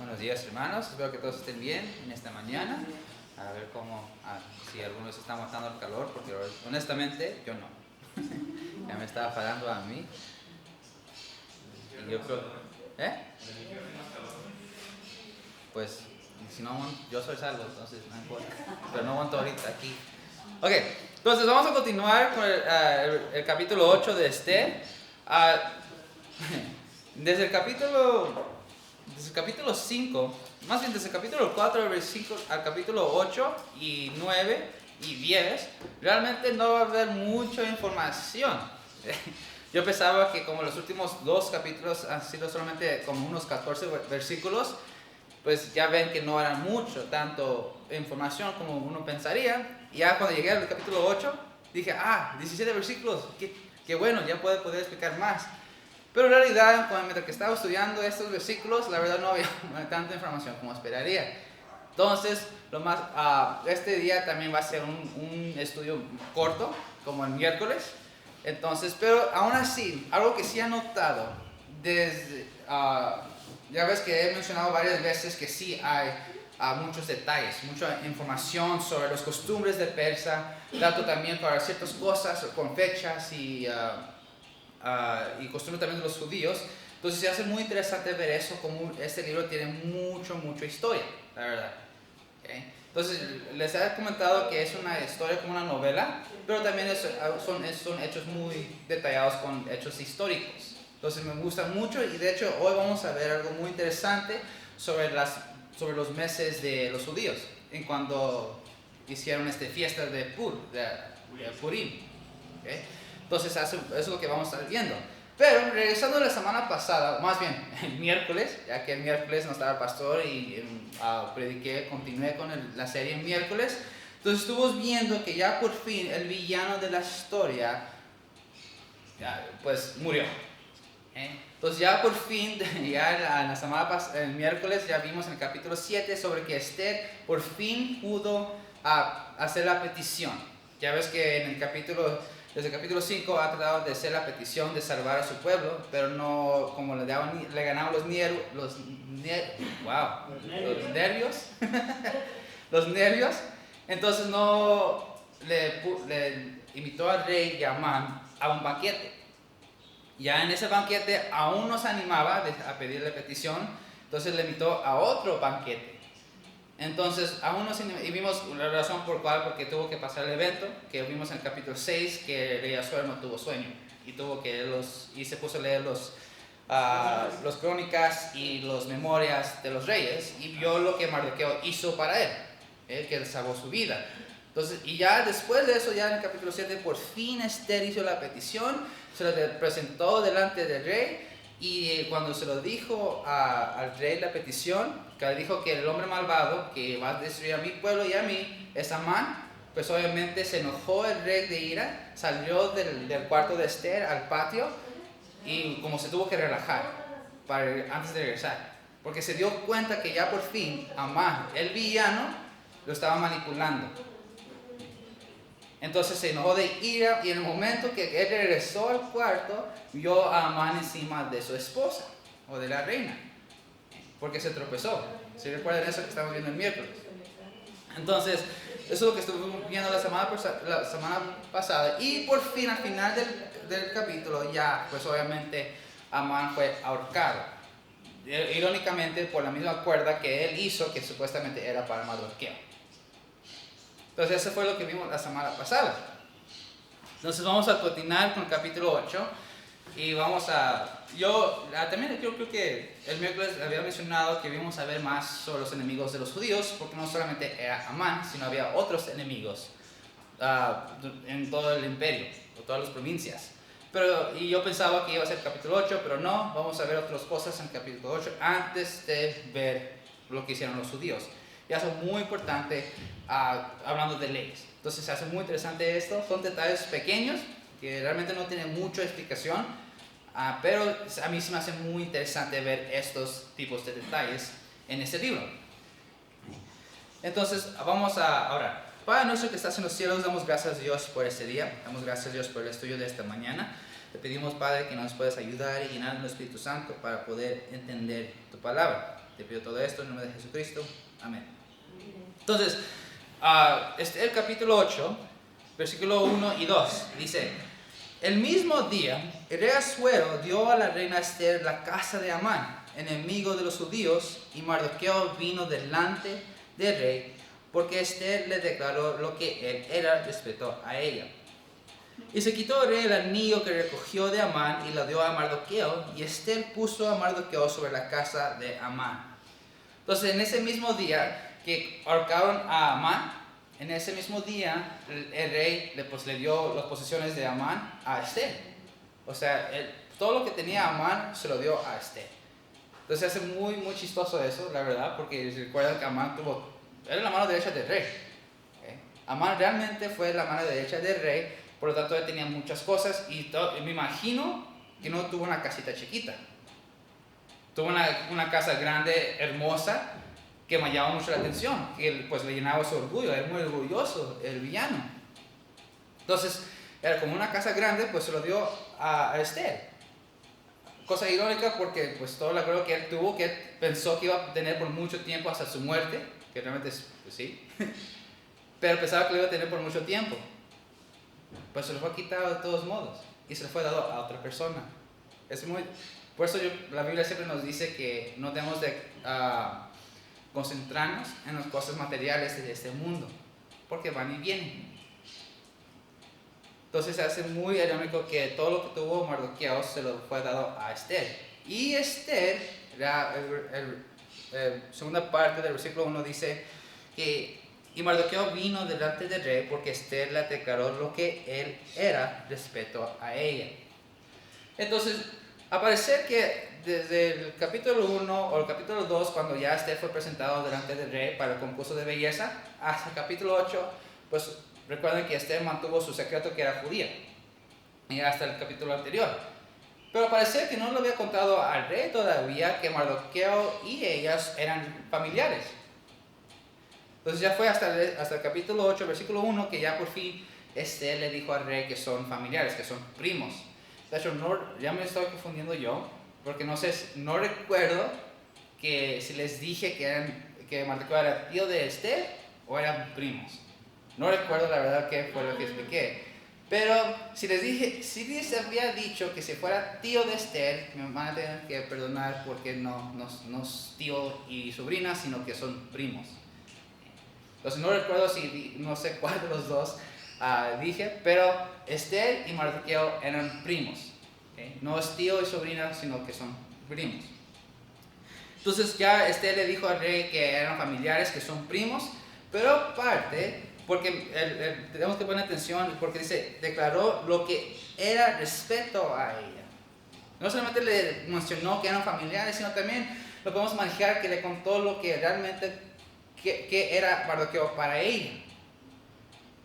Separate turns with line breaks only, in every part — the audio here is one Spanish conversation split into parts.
Buenos días, hermanos. Espero que todos estén bien en esta mañana. A ver si algunos están matando el calor, porque honestamente yo no. Ya me estaba fallando a mí. Y yo creo, pues, si no, yo soy salvo, entonces no importa. Pero no aguanto ahorita aquí. Ok, entonces vamos a continuar con el capítulo 8 de Esther. Desde el capítulo 5, más bien desde el capítulo 4 al capítulo 8 y 9 y 10, realmente no va a haber mucha información. Yo pensaba que como los últimos dos capítulos han sido solamente como unos 14 versículos, pues ya ven que no era tanto información como uno pensaría. Y ya cuando llegué al capítulo 8, dije, 17 versículos, qué bueno, ya puedo poder explicar más. Pero en realidad, mientras que estaba estudiando estos versículos, la verdad no había tanta información como esperaría. Entonces, este día también va a ser un estudio corto, como el miércoles. Entonces, pero aún así, algo que sí he notado, ya ves que he mencionado varias veces que sí hay muchos detalles, mucha información sobre las costumbres de Persa, dato también para ciertas cosas con fechas y costumbres también de los judíos. Entonces se hace muy interesante ver eso, como este libro tiene mucha historia, la verdad. ¿Okay? Entonces les he comentado que es una historia como una novela, pero también son hechos muy detallados con hechos históricos. Entonces me gusta mucho y de hecho hoy vamos a ver algo muy interesante sobre los meses de los judíos, en cuando hicieron esta fiesta de Purim. ¿Okay? Entonces eso es lo que vamos a estar viendo. Pero regresando a la semana pasada, más bien el miércoles, ya que el miércoles no estaba el pastor y continué con la serie el miércoles. Entonces estuvimos viendo que ya por fin el villano de la historia pues murió. Entonces ya por fin, ya la semana pasada, el miércoles ya vimos en el capítulo 7 sobre que Esther por fin pudo hacer la petición. Ya ves que desde el capítulo 5 ha tratado de hacer la petición de salvar a su pueblo, pero no, como le ganaban los nervios, entonces no le invitó al rey Amán a un banquete. Ya en ese banquete aún no se animaba a pedirle petición, entonces le invitó a otro banquete. Entonces, y vimos la razón porque tuvo que pasar el evento, que vimos en el capítulo 6, que el rey Asuero no tuvo sueño, y se puso a leer los crónicas y las memorias de los reyes, y vio lo que Mardoqueo hizo para él, que salvó su vida. Entonces, y ya después de eso, ya en el capítulo 7, por fin Esther hizo la petición, se la presentó delante del rey, y cuando se lo dijo al rey la petición, que le dijo que el hombre malvado que va a destruir a mi pueblo y a mí es Amán, pues obviamente se enojó el rey de ira, salió del cuarto de Esther al patio y como se tuvo que relajar antes de regresar, porque se dio cuenta que ya por fin Amán, el villano, lo estaba manipulando. Entonces se enojó de ira y en el momento que él regresó al cuarto, vio a Amán encima de su esposa o de la reina, porque se tropezó. ¿Sí recuerdan eso que estamos viendo el miércoles? Entonces, eso es lo que estuvimos viendo la semana pasada. Y por fin, al final del capítulo, ya, pues obviamente, Amán fue ahorcado. Irónicamente, por la misma cuerda que él hizo, que supuestamente era para Mardoqueo. Entonces eso fue lo que vimos la semana pasada. Entonces vamos a continuar con el capítulo 8 y también creo que el miércoles había mencionado que íbamos a ver más sobre los enemigos de los judíos, porque no solamente era Amán, sino había otros enemigos en todo el imperio, o todas las provincias. Y yo pensaba que iba a ser el capítulo 8, pero no, vamos a ver otras cosas en el capítulo 8 antes de ver lo que hicieron los judíos. Y eso es muy importante hablando de leyes. Entonces se hace muy interesante esto. Son detalles pequeños que realmente no tienen mucha explicación, pero a mí sí me hace muy interesante ver estos tipos de detalles en este libro. Entonces vamos a orar. Padre nuestro que estás en los cielos, damos gracias a Dios por este día. Damos gracias a Dios por el estudio de esta mañana. Te pedimos, Padre, que nos puedas ayudar y llenar del Espíritu Santo para poder entender tu palabra. Te pido todo esto en el nombre de Jesucristo. Amén. Entonces, el capítulo 8, versículo 1 y 2, dice: el mismo día, el rey Asuero dio a la reina Esther la casa de Amán, enemigo de los judíos, y Mardoqueo vino delante del rey, porque Esther le declaró lo que él era respecto a ella. Y se quitó el rey el anillo que recogió de Amán y lo dio a Mardoqueo, y Esther puso a Mardoqueo sobre la casa de Amán. Entonces, en ese mismo día que ahorcaron a Amán, en ese mismo día el rey le dio las posesiones de Amán a Esther. O sea, todo lo que tenía Amán se lo dio a Esther. Entonces hace muy, muy chistoso eso, la verdad, porque recuerdan que Amán era la mano derecha del rey. ¿Okay? Amán realmente fue la mano derecha del rey, por lo tanto él tenía muchas cosas y me imagino que no tuvo una casita chiquita. Tuvo una casa grande, hermosa, que me llamaba mucho la atención, que pues le llenaba su orgullo, era muy orgulloso el villano. Entonces, era como una casa grande, pues se lo dio a Esther. Cosa irónica porque pues todo el logro que él tuvo, que él pensó que iba a tener por mucho tiempo hasta su muerte, que realmente pues sí, pero pensaba que lo iba a tener por mucho tiempo. Pues se lo fue quitado de todos modos y se lo fue dado a otra persona. Por eso la Biblia siempre nos dice que no debemos de concentrarnos en las cosas materiales de este mundo, porque van y vienen. Entonces se hace muy irónico que todo lo que tuvo Mardoqueo se lo fue dado a Esther. Y Esther, la segunda parte del versículo 1 dice que y Mardoqueo vino delante del rey porque Esther le declaró lo que él era respecto a ella. Entonces, a parecer que desde el capítulo 1 o el capítulo 2, cuando ya Esther fue presentado delante del rey para el concurso de belleza, hasta el capítulo 8, pues recuerden que Esther mantuvo su secreto que era judía, y hasta el capítulo anterior. Pero parece que no le había contado al rey todavía que Mardoqueo y ellas eran familiares. Entonces ya fue hasta el capítulo 8, versículo 1, que ya por fin Esther le dijo al rey que son familiares, que son primos. De hecho, ya me estoy confundiendo yo, porque no recuerdo que si les dije que Mardoqueo era tío de Esther o eran primos. No recuerdo la verdad qué fue lo que expliqué. Pero si les había dicho que si fuera tío de Esther, me van a tener que perdonar porque no es tío y sobrina, sino que son primos. Entonces no recuerdo no sé cuál de los dos dije, pero Esther y Mardoqueo eran primos. ¿Okay? No es tío y sobrina, sino que son primos. Entonces ya Esther le dijo al rey que eran familiares, que son primos, pero aparte, porque tenemos que poner atención, porque dice, declaró lo que era respecto a ella. No solamente le mencionó que eran familiares, sino también lo podemos manejar que le contó lo que realmente que era Mardoqueo para ella.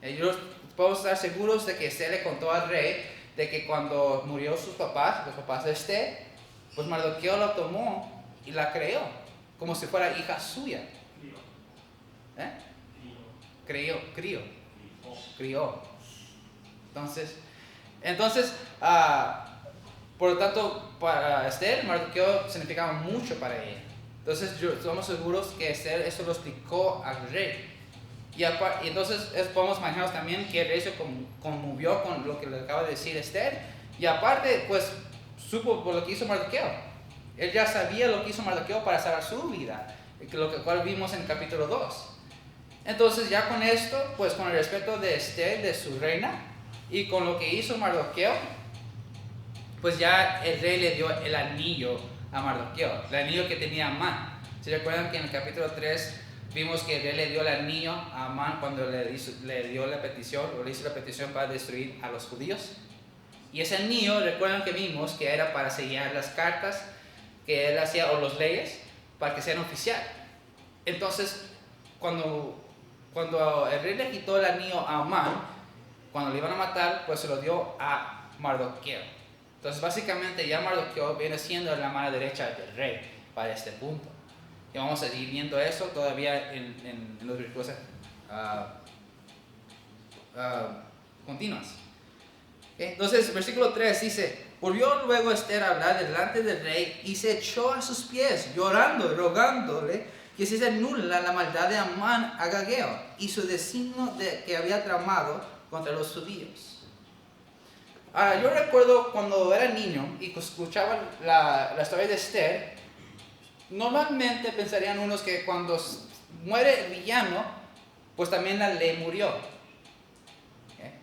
Ellos podemos estar seguros de que Esther le contó al rey de que cuando murió sus papás, los papás de Esther, pues Mardoqueo la tomó y la creó como si fuera hija suya. Crió. Entonces, por lo tanto, para Esther, Mardoqueo significaba mucho para ella. Entonces, estamos seguros que Esther eso lo explicó al rey. Y entonces podemos imaginarnos también que el rey se conmovió con lo que le acaba de decir Esther. Y aparte, pues, supo por lo que hizo Mardoqueo. Él ya sabía lo que hizo Mardoqueo para salvar su vida, lo cual vimos en el capítulo 2. Entonces, ya con esto, pues con el respeto de Esther, de su reina, y con lo que hizo Mardoqueo, pues ya el rey le dio el anillo a Mardoqueo, el anillo que tenía Amán. ¿Se recuerdan que en el capítulo 3 vimos que el rey le dio el anillo a Amán cuando le hizo la petición para destruir a los judíos? Y ese anillo, recuerdan que vimos que era para sellar las cartas que él hacía, o las leyes, para que sean oficial. Entonces, cuando el rey le quitó el anillo a Amán, cuando le iban a matar, pues se lo dio a Mardoqueo. Entonces, básicamente, ya Mardoqueo viene siendo la mano derecha del rey para este punto. Y vamos a seguir viendo eso todavía en los versículos continuos. Entonces, versículo 3 dice, volvió luego Esther a hablar delante del rey y se echó a sus pies, llorando y rogándole que se anula la maldad de Amán agageo y su designio que había tramado contra los judíos. Ahora, yo recuerdo cuando era niño y escuchaba la historia de Esther, normalmente pensarían unos que cuando muere el villano, pues también la ley murió.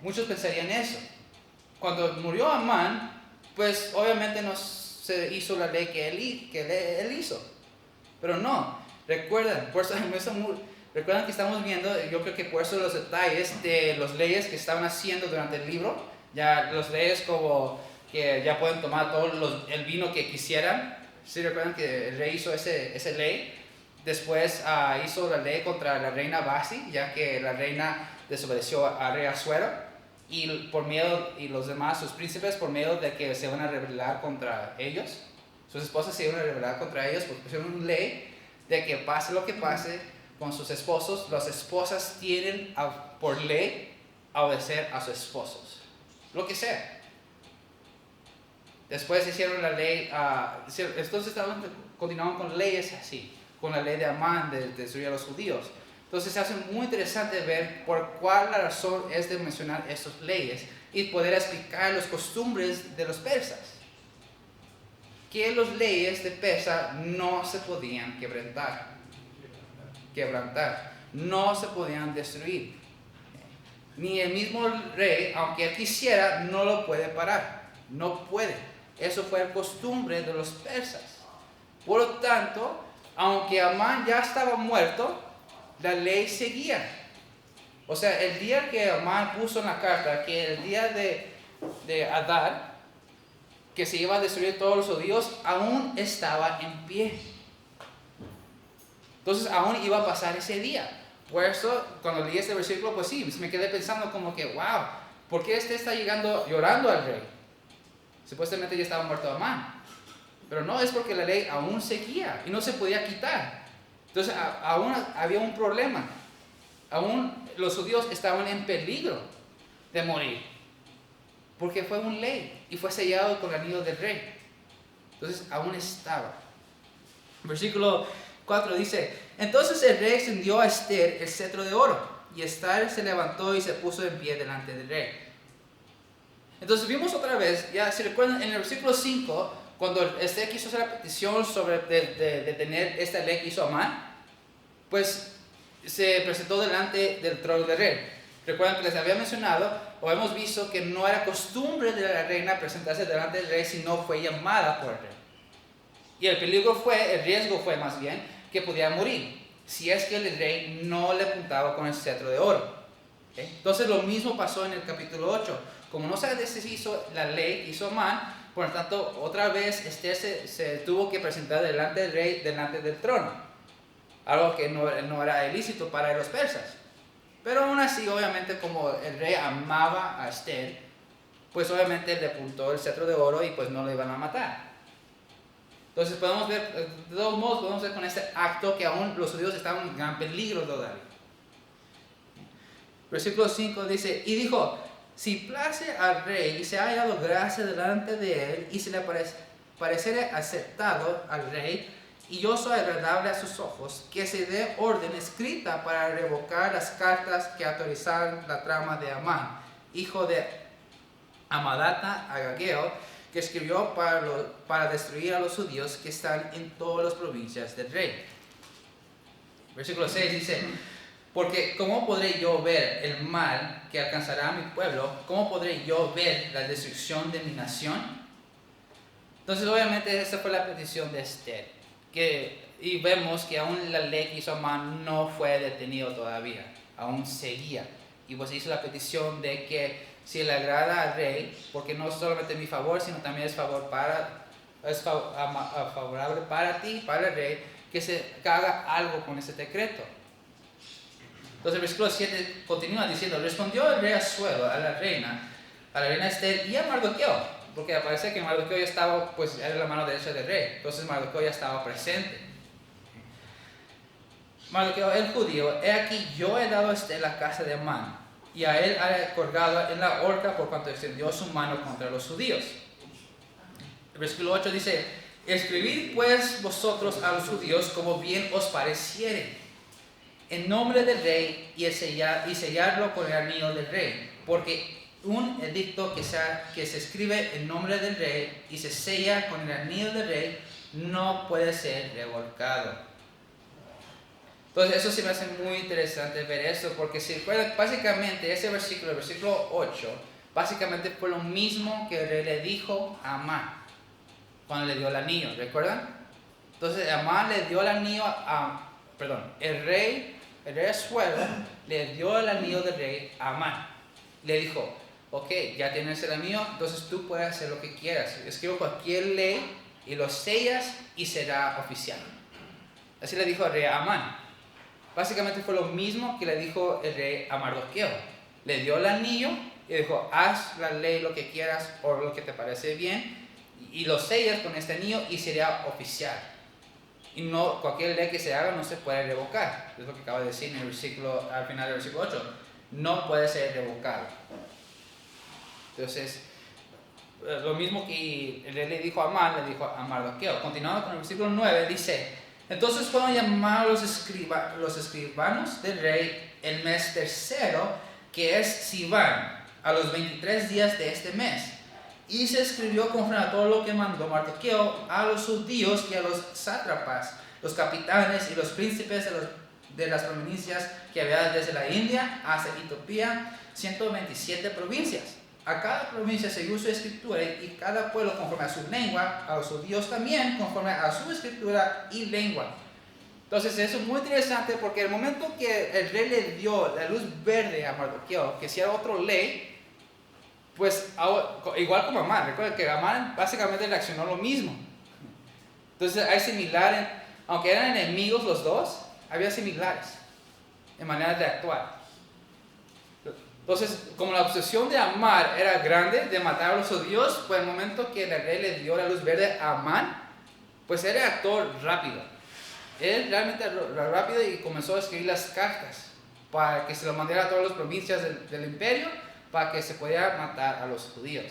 Muchos pensarían eso. Cuando murió Amán, pues obviamente no se hizo la ley que él hizo. Pero no, recuerdan que estamos viendo, yo creo que por eso los detalles de las leyes que estaban haciendo durante el libro, ya las leyes como que ya pueden tomar todo el vino que quisieran. ¿Sí recuerdan que el rey hizo esa ley? Después hizo la ley contra la reina Basti, ya que la reina desobedeció al rey Asuero. Y por miedo, y los demás, sus príncipes, por miedo de que se van a rebelar contra ellos, sus esposas se iban a rebelar contra ellos, porque pusieron una ley de que pase lo que pase con sus esposos, las esposas tienen por ley a obedecer a sus esposos, lo que sea. Después hicieron la ley, entonces continuaban con leyes así, con la ley de Amán, de destruir a los judíos. Entonces se hace muy interesante ver por cuál la razón es de mencionar estas leyes y poder explicar las costumbres de los persas. Que las leyes de Persa no se podían quebrantar, no se podían destruir. Ni el mismo rey, aunque él quisiera, no lo puede parar, no puede. Eso fue la costumbre de los persas. Por lo tanto, aunque Amán ya estaba muerto, la ley seguía. O sea, el día que Amán puso en la carta que el día de Adar, que se iba a destruir todos los judíos, aún estaba en pie. Entonces aún iba a pasar ese día. Por eso, cuando leí este versículo, pues sí, me quedé pensando como que, wow, ¿por qué está llorando al rey? Supuestamente ya estaba muerto Amán. Pero no, es porque la ley aún seguía y no se podía quitar. Entonces aún había un problema. Aún los judíos estaban en peligro de morir. Porque fue una ley y fue sellado con el anillo del rey. Entonces aún estaba. Versículo 4 dice, entonces el rey extendió a Esther el cetro de oro. Y Esther se levantó y se puso en pie delante del rey. Entonces vimos otra vez, ya si recuerdan, en el versículo 5, cuando Esther quiso hacer la petición sobre de tener esta ley que hizo Amán, pues se presentó delante del trono del rey. Recuerdan que les había mencionado, o hemos visto que no era costumbre de la reina presentarse delante del rey si no fue llamada por el rey. Y el riesgo fue más bien que podía morir, si es que el rey no le apuntaba con el cetro de oro. ¿Okay? Entonces lo mismo pasó en el capítulo 8. Como no se deshizo la ley que hizo Amán, por lo tanto, otra vez Esther se tuvo que presentar delante del rey, delante del trono. Algo que no era ilícito para los persas. Pero aún así, obviamente, como el rey amaba a Esther, pues obviamente le apuntó el cetro de oro y pues no le iban a matar. Entonces podemos ver, de todos modos, podemos ver con este acto que aún los judíos estaban en gran peligro todavía. Versículo 5 dice, y dijo, si place al rey y se ha hallado gracia delante de él y se le pareciere aceptado al rey y yo soy agradable a sus ojos, que se dé orden escrita para revocar las cartas que autorizaron la trama de Amán, hijo de Amadata agageo, que escribió para destruir a los judíos que están en todas las provincias del rey. Versículo 6 dice, porque ¿cómo podré yo ver el mal que alcanzará a mi pueblo? ¿Cómo podré yo ver la destrucción de mi nación? Entonces obviamente esa fue la petición de Esther. Y vemos que aún la ley que hizo Amán no fue detenido todavía, aún seguía. Y pues hizo la petición de que si le agrada al rey, porque no es solamente mi favor, sino también es favorable para ti, para el rey, que se haga algo con ese decreto. Entonces el versículo 7 continúa diciendo, respondió el rey Asuero a la reina Esther y a Mardoqueo, porque parece que Mardoqueo ya estaba, pues era la mano derecha del rey, entonces Mardoqueo ya estaba presente. Mardoqueo el judío, he aquí yo he dado a Esther la casa de Amán, y a él ha colgado en la horca por cuanto extendió su mano contra los judíos. El versículo 8 dice: escribid pues vosotros a los judíos como bien os pareciere, en nombre del rey, y sellarlo con el anillo del rey, porque un edicto que se escribe en nombre del rey y se sella con el anillo del rey no puede ser revocado. Entonces eso sí me hace muy interesante ver esto, porque si recuerdan, básicamente ese versículo, el versículo 8, básicamente fue lo mismo que el rey le dijo a Amán cuando le dio el anillo, ¿recuerdan? Entonces Amán le dio el anillo el rey Asuero le dio el anillo del rey a Amán. Le dijo: ok, ya tienes el anillo, entonces tú puedes hacer lo que quieras. Escribo cualquier ley y lo sellas y será oficial. Así le dijo el rey a Amán. Básicamente fue lo mismo que le dijo el rey a Mardoqueo. Le dio el anillo y dijo: haz la ley lo que quieras o lo que te parece bien, y lo sellas con este anillo y será oficial. Y no, cualquier ley que se haga no se puede revocar. Es lo que acaba de decir en el versículo, al final del versículo 8. No puede ser revocado. Entonces, lo mismo que el rey le dijo a Amán, le dijo a Mardoqueo. Continuando con el versículo 9, dice: entonces fueron llamados los escribanos del rey el mes tercero, que es Sivan, a los 23 días de este mes. Y se escribió conforme a todo lo que mandó Mardoqueo a los judíos y a los sátrapas, los capitanes y los príncipes de las provincias que había desde la India hasta Etiopía, 127 provincias. A cada provincia según su escritura, y cada pueblo conforme a su lengua, a los judíos también conforme a su escritura y lengua. Entonces eso es muy interesante, porque el momento que el rey le dio la luz verde a Mardoqueo, que hiciera otra ley, pues igual como Amán, recuerden que Amán básicamente reaccionó lo mismo. Entonces hay similares, aunque eran enemigos los dos, había similares en manera de actuar. Entonces, como la obsesión de Amán era grande, de matar a los judíos, pues el momento que el rey le dio la luz verde a Amán, pues él actuó rápido. Él realmente rápido, y comenzó a escribir las cartas para que se lo mandara a todas las provincias del imperio, para que se pudiera matar a los judíos.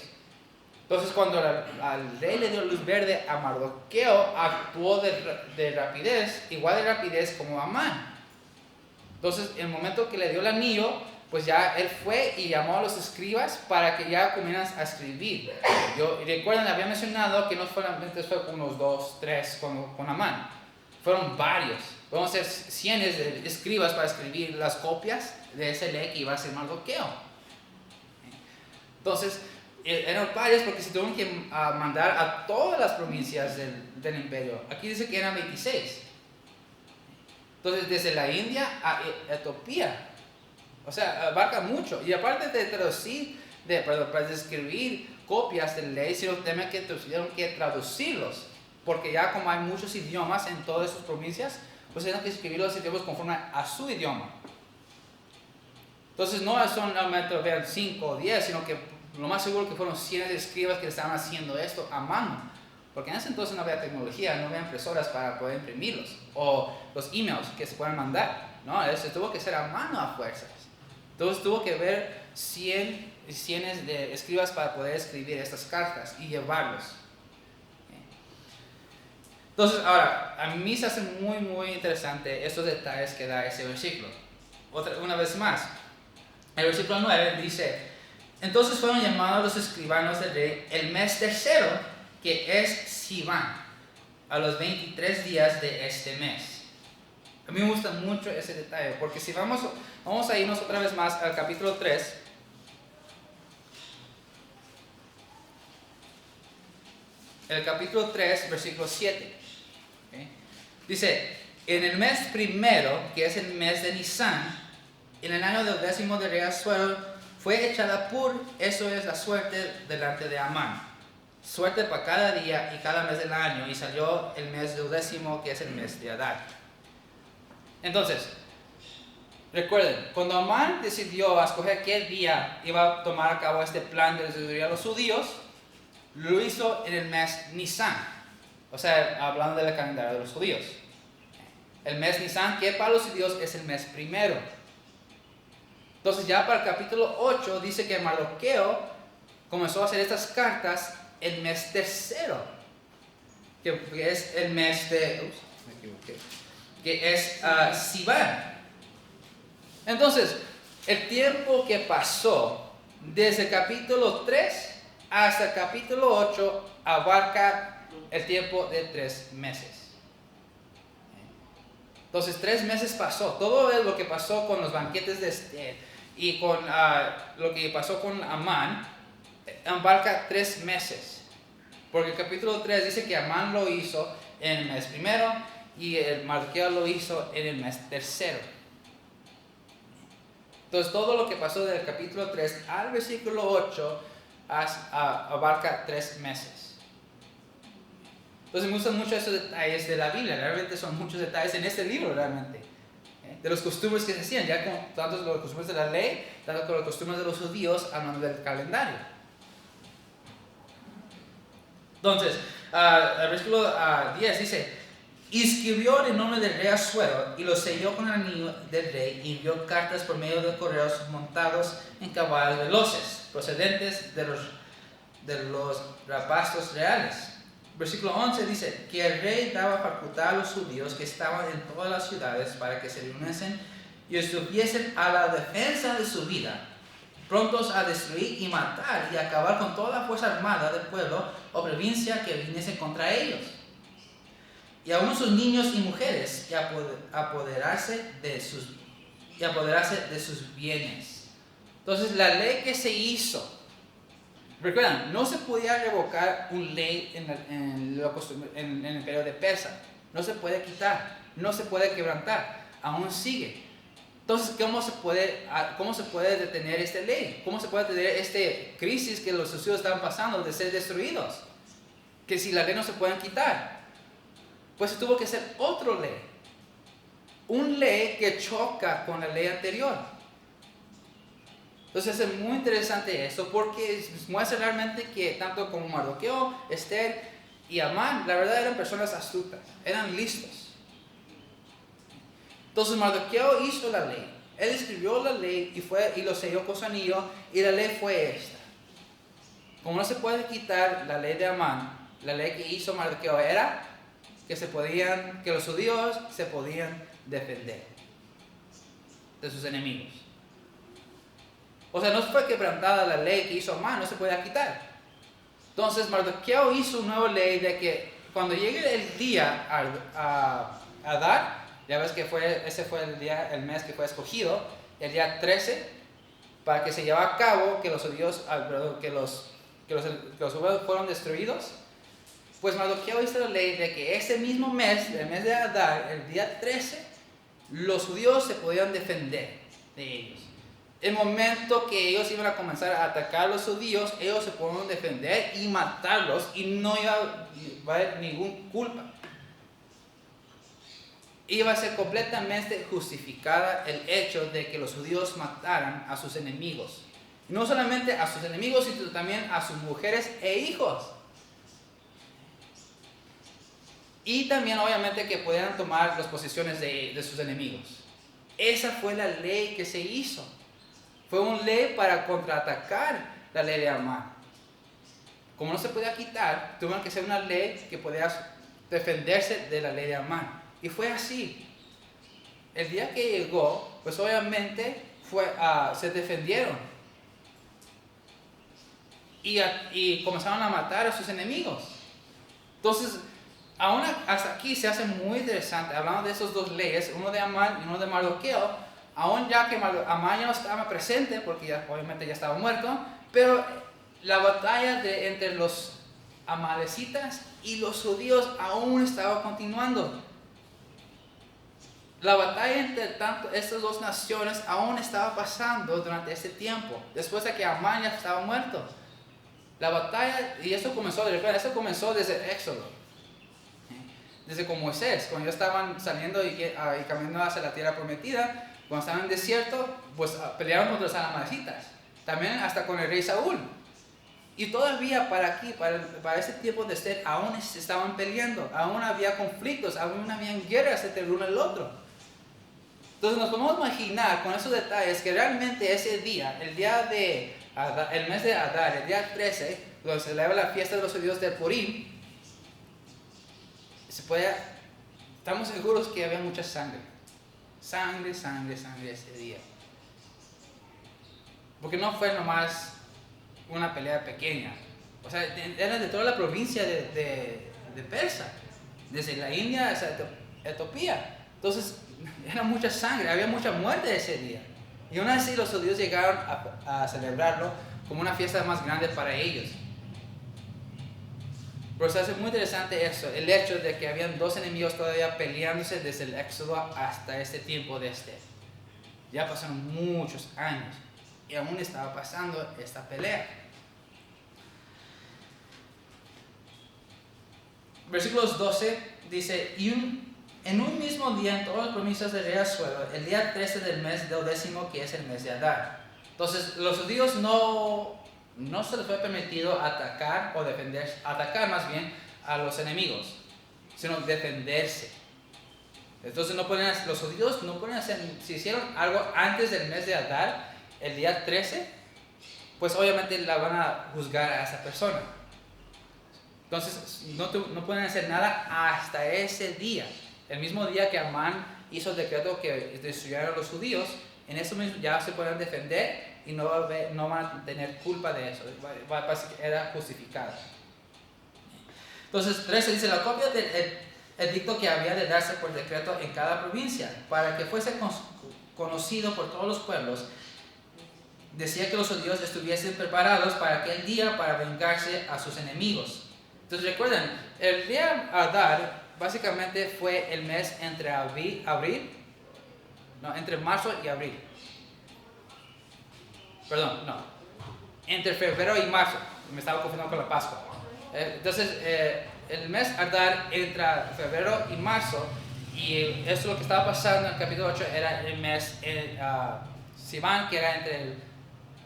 Entonces, cuando al rey le dio luz verde a Mardoqueo, actuó de rapidez, igual de rapidez como Amán. Entonces, en el momento que le dio el anillo, pues ya él fue y llamó a los escribas para que ya comienzan a escribir. Recuerden, había mencionado que no solamente fue con unos 2, 3 con Amán, fueron varios. Vamos a ser cientos de escribas para escribir las copias de esa ley que iba a ser Mardoqueo. Entonces, eran varios, porque se tuvieron que mandar a todas las provincias del imperio. Aquí dice que eran 26. Entonces, desde la India a Etiopía. O sea, abarca mucho. Y aparte de traducir, para escribir copias de ley, tuvieron que traducirlos. Porque ya como hay muchos idiomas en todas sus provincias, pues tienen que escribir los idiomas conforme a su idioma. Entonces no son solamente 5 o 10, sino que lo más seguro que fueron 100 escribas que estaban haciendo esto a mano. Porque en ese entonces no había tecnología, no había impresoras para poder imprimirlos, o los emails que se puedan mandar. No, eso tuvo que ser a mano a fuerzas. Entonces tuvo que haber 100 de escribas para poder escribir estas cartas y llevarlos. Entonces, ahora, a mí se hace muy, muy interesante estos detalles que da ese versículo. Una vez más, el versículo 9 dice: entonces fueron llamados los escribanos del rey el mes tercero, que es Sivan, a los 23 días de este mes. A mí me gusta mucho ese detalle, porque si vamos a irnos otra vez más al capítulo 3. El capítulo 3, versículo 7. ¿Okay? Dice: en el mes primero, que es el mes de Nisan, en el año del 10º del rey Asuero, fue echada eso es la suerte delante de Amán. Suerte para cada día y cada mes del año, y salió el mes del 10º, que es el mes de Adar. Entonces, recuerden, cuando Amán decidió escoger qué día iba a tomar a cabo este plan de destruir a los judíos, lo hizo en el mes Nisan. O sea, hablando del calendario de los judíos. El mes Nisan, que para los judíos es el mes primero. Entonces ya para el capítulo 8 dice que Mardoqueo comenzó a hacer estas cartas el mes tercero, que es el mes de, me equivoqué, que es Sivan. Entonces, el tiempo que pasó desde el capítulo 3 hasta el capítulo 8 abarca el tiempo de 3 meses. Entonces 3 meses pasó. Todo lo que pasó con los banquetes de Esther y con lo que pasó con Amán abarca 3 meses. Porque el capítulo 3 dice que Amán lo hizo en el mes primero y el Mardoqueo lo hizo en el mes tercero. Entonces todo lo que pasó del capítulo 3 al versículo 8 abarca 3 meses. Entonces me gustan mucho esos detalles de la Biblia. Realmente son muchos detalles en este libro realmente. De los costumbres que se hacían, ya con tanto los costumbres de la ley, tanto con los costumbres de los judíos, hablando del calendario. Entonces, el versículo 10 dice: y escribió en nombre del rey Asuero y lo selló con el anillo del rey y envió cartas por medio de correos montados en caballos veloces, procedentes de los rapastos reales. Versículo 11 dice que el rey daba facultad a los judíos que estaban en todas las ciudades para que se reuniesen y estuviesen a la defensa de su vida, prontos a destruir y matar y acabar con toda la fuerza armada del pueblo o provincia que viniese contra ellos, y aun sus niños y mujeres, y apoderarse de sus bienes. Entonces la ley que se hizo, recuerdan, no se podía revocar una ley en el periodo de Persa. No se puede quitar, no se puede quebrantar, aún sigue. Entonces, ¿cómo se puede detener esta ley? ¿Cómo se puede detener esta crisis que los judíos estaban pasando de ser destruidos? Que si la ley no se puede quitar, pues se tuvo que hacer otra ley. Una ley que choca con la ley anterior. Entonces es muy interesante esto porque muestra realmente que tanto como Mardoqueo, Esther y Amán, la verdad eran personas astutas, eran listos. Entonces Mardoqueo hizo la ley, él escribió la ley y lo selló con su anillo, y la ley fue esta. Como no se puede quitar la ley de Amán, la ley que hizo Mardoqueo era que los judíos se podían defender de sus enemigos. O sea, no fue quebrantada la ley que hizo Amán, no se podía quitar. Entonces Mardoqueo hizo una nueva ley de que cuando llegue el día a Adar, ya ves que ese fue el mes que fue escogido, el día 13, para que se lleve a cabo que los judíos, que los judíos fueron destruidos. Pues Mardoqueo hizo la ley de que ese mismo mes, el mes de Adar, el día 13, los judíos se podían defender de ellos. El momento que ellos iban a comenzar a atacar a los judíos, ellos se podían defender y matarlos, y no iba a haber ninguna culpa. Iba a ser completamente justificada el hecho de que los judíos mataran a sus enemigos. Y no solamente a sus enemigos, sino también a sus mujeres e hijos. Y también obviamente que pudieran tomar las posesiones de sus enemigos. Esa fue la ley que se hizo. Fue una ley para contraatacar la ley de Amán. Como no se podía quitar, tuvieron que ser una ley que podía defenderse de la ley de Amán. Y fue así. El día que llegó, pues obviamente se defendieron. Y comenzaron a matar a sus enemigos. Entonces, aún hasta aquí se hace muy interesante, hablando de esas dos leyes, uno de Amán y uno de Mardoqueo. Aún ya que Amán ya no estaba presente, porque obviamente ya estaba muerto, pero la batalla entre los amalecitas y los judíos aún estaba continuando. La batalla entre estas dos naciones aún estaba pasando durante este tiempo, después de que Amán ya estaba muerto. La batalla, y esto comenzó desde el Éxodo, desde con Moisés, cuando ellos estaban saliendo y caminando hacia la tierra prometida. Cuando estaban en el desierto, pues pelearon contra los amalecitas. También hasta con el rey Saúl. Y todavía para este tiempo de Esther, aún se estaban peleando. Aún había conflictos, aún había guerras entre el uno y el otro. Entonces nos podemos imaginar con esos detalles que realmente ese día, el mes de Adar, el día 13, donde se celebra la fiesta de los judíos del Purim, estamos seguros que había mucha sangre. Sangre ese día. Porque no fue nomás una pelea pequeña. O sea, era de toda la provincia de Persia, desde la India hasta Etiopía. Entonces, era mucha sangre, había mucha muerte ese día. Y aún así los judíos llegaron a celebrarlo como una fiesta más grande para ellos. Pero se hace muy interesante eso, el hecho de que habían dos enemigos todavía peleándose desde el Éxodo hasta este tiempo de Esther. Ya pasaron muchos años y aún estaba pasando esta pelea. Versículos 12 dice, en un mismo día en todas las provincias del rey Asuero, el día 13 del mes 12, que es el mes de Adar. Entonces los judíos no se les fue permitido atacar o defenderse, atacar más bien a los enemigos, sino defenderse. Entonces los judíos no pueden hacer, si hicieron algo antes del mes de Adar, el día 13, pues obviamente la van a juzgar a esa persona. Entonces no pueden hacer nada hasta ese día. El mismo día que Amán hizo el decreto que destruyeran a los judíos, en eso mismo ya se pueden defender y no van a tener culpa de eso. Era justificado. Entonces 13 dice, la copia del edicto que había de darse por decreto en cada provincia, para que fuese conocido por todos los pueblos, decía que los judíos estuviesen preparados para aquel día para vengarse a sus enemigos. Entonces recuerden, el día Adar básicamente fue el mes entre marzo y abril. Entre febrero y marzo. Me estaba confundiendo con la Pascua. Entonces, el mes Adar entre febrero y marzo, y eso es lo que estaba pasando en el capítulo 8, era el mes Sivan, que era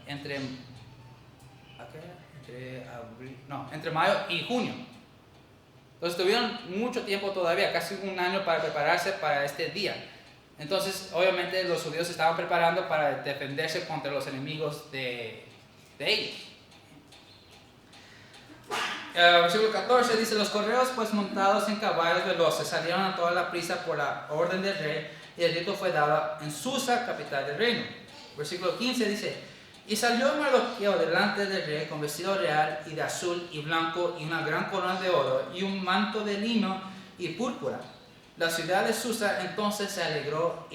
entre mayo y junio. Entonces tuvieron mucho tiempo todavía, casi un año para prepararse para este día. Entonces, obviamente, los judíos se estaban preparando para defenderse contra los enemigos de ellos. Versículo 14 dice, los correos pues montados en caballos veloces salieron a toda la prisa por la orden del rey, y el edicto fue dado en Susa, capital del reino. Versículo 15 dice, y salió Mardoqueo delante del rey con vestido real y de azul y blanco y una gran corona de oro y un manto de lino y púrpura. La ciudad de Susa entonces se alegró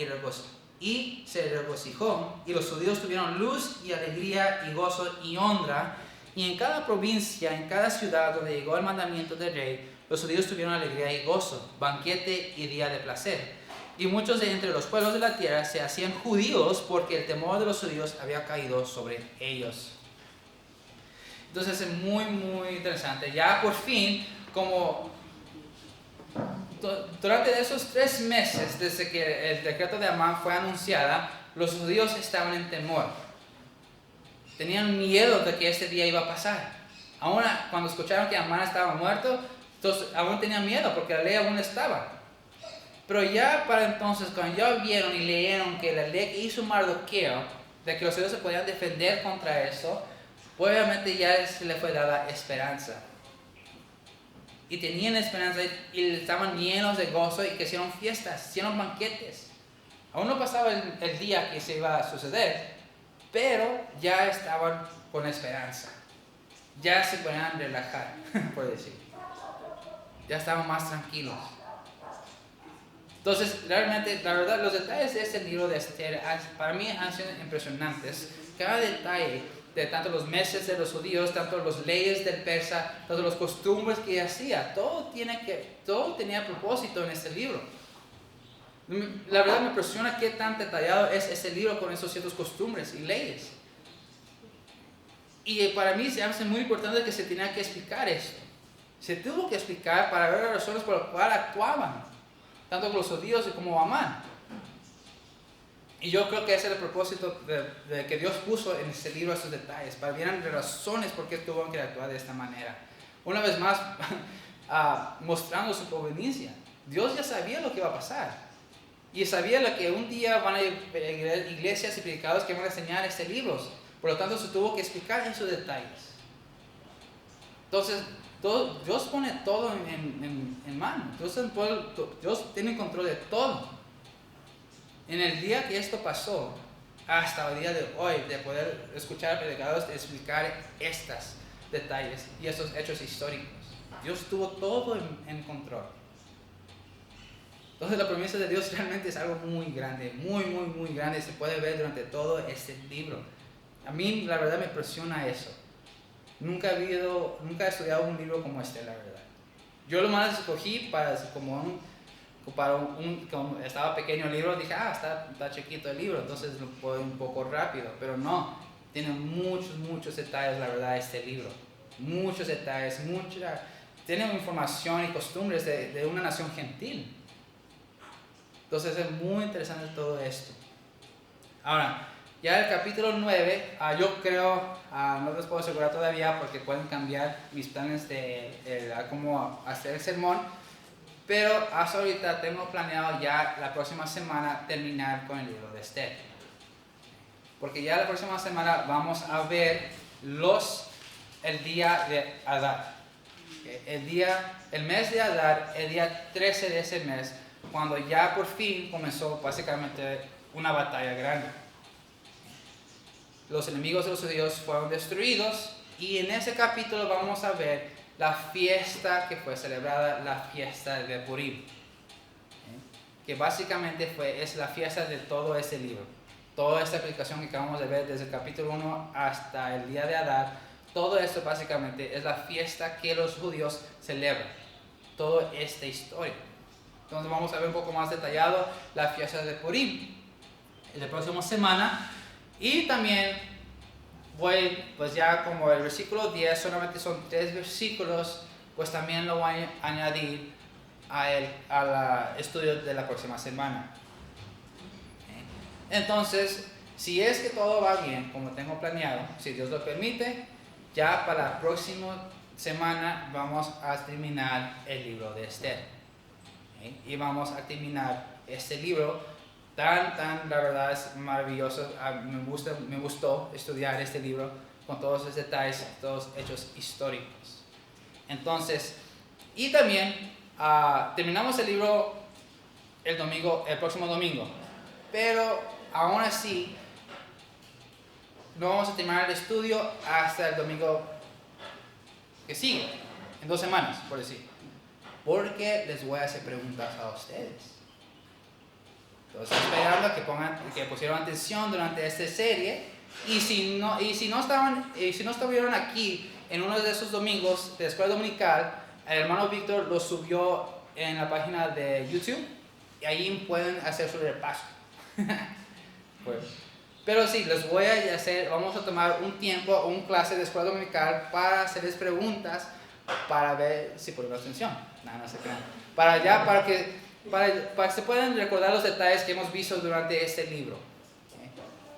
y se regocijó, y los judíos tuvieron luz y alegría y gozo y honra. Y en cada provincia, en cada ciudad donde llegó el mandamiento del rey, los judíos tuvieron alegría y gozo, banquete y día de placer. Y muchos de entre los pueblos de la tierra se hacían judíos porque el temor de los judíos había caído sobre ellos. Entonces es muy, muy interesante. Ya por fin, como durante esos 3 meses, desde que el decreto de Amán fue anunciado, los judíos estaban en temor. Tenían miedo de que este día iba a pasar. Aún cuando escucharon que Amán estaba muerto, entonces aún tenían miedo porque la ley aún estaba. Pero ya para entonces, cuando ya vieron y leyeron que la ley que hizo Mardoqueo, de que los judíos se podían defender contra eso, obviamente ya se les fue dada esperanza. Y tenían esperanza y estaban llenos de gozo y que hicieron fiestas, hicieron banquetes. Aún no pasaba el día que se iba a suceder, pero ya estaban con esperanza. Ya se podían relajar, por decir. Ya estaban más tranquilos. Entonces, realmente, la verdad, los detalles de este libro de Esther, para mí han sido impresionantes. Cada detalle de tanto los meses de los judíos, tanto las leyes del persa, tanto las costumbres que hacía, todo tenía propósito en este libro. La verdad me impresiona qué tan detallado es este libro con esos ciertas costumbres y leyes. Y para mí se hace muy importante que se tenía que explicar esto. Se tuvo que explicar para ver las razones por las cuales actuaban, tanto los judíos como Amán. Y yo creo que ese es el propósito de que Dios puso en este libro esos detalles, para ver las razones por qué tuvieron que actuar de esta manera. Una vez más, mostrando su proveniencia. Dios ya sabía lo que iba a pasar. Y sabía lo que un día van a haber iglesias y predicadores que van a enseñar este libro. Por lo tanto, se tuvo que explicar esos detalles. Entonces, Dios pone todo en mano. Dios tiene control de todo. En el día que esto pasó, hasta el día de hoy, de poder escuchar a predicadores explicar estos detalles y estos hechos históricos. Dios tuvo todo en control. Entonces la promesa de Dios realmente es algo muy grande, muy grande. Se puede ver durante todo este libro. A mí la verdad me impresiona eso. Nunca he estudiado un libro como este, la verdad. Yo lo más escogí como estaba pequeño el libro, dije, está chiquito el libro, entonces lo puedo ir un poco rápido. Pero no, tiene muchos detalles, la verdad, este libro. Muchos detalles, tiene información y costumbres de una nación gentil. Entonces es muy interesante todo esto. Ahora, ya el capítulo 9, yo creo, no les puedo asegurar todavía porque pueden cambiar mis planes de cómo hacer el sermón, pero hasta ahorita tengo planeado ya la próxima semana terminar con el libro de Esther. Porque ya la próxima semana vamos a ver el día de Adar. El mes de Adar, el día 13 de ese mes, cuando ya por fin comenzó básicamente una batalla grande. Los enemigos de los judíos fueron destruidos y en ese capítulo vamos a ver la fiesta que fue celebrada, la fiesta de Purim, que básicamente es la fiesta de todo este libro. Toda esta explicación que acabamos de ver desde el capítulo 1 hasta el día de Adar, todo esto básicamente es la fiesta que los judíos celebran, toda esta historia. Entonces vamos a ver un poco más detallado la fiesta de Purim en la próxima semana. Y también pues ya como el versículo 10 solamente son 3 versículos, pues también lo voy a añadir al estudio de la próxima semana. Entonces, si es que todo va bien, como tengo planeado, si Dios lo permite, ya para la próxima semana vamos a terminar el libro de Esther. Y vamos a terminar este libro la verdad es maravilloso. Me gustó estudiar este libro con todos los detalles, todos los hechos históricos. Entonces, y también terminamos el libro el próximo domingo, pero aún así no vamos a terminar el estudio hasta el domingo que sigue, en 2 semanas, por decir, porque les voy a hacer preguntas a ustedes. Entonces, esperando que pusieron atención durante esta serie. Y si no estuvieron aquí en uno de esos domingos de escuela dominical, el hermano Víctor lo subió en la página de YouTube y ahí pueden hacer su repaso. Pero sí, vamos a tomar un tiempo, una clase de escuela dominical para hacerles preguntas para ver si ponen atención. No se crean. Para que se puedan recordar los detalles que hemos visto durante este libro.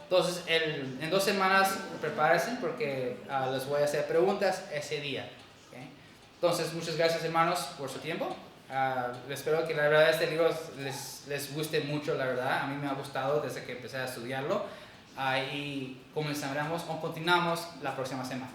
Entonces, en 2 semanas prepárense porque les voy a hacer preguntas ese día. Entonces, muchas gracias hermanos por su tiempo. Espero que la verdad este libro les guste mucho, la verdad. A mí me ha gustado desde que empecé a estudiarlo. Y continuamos la próxima semana.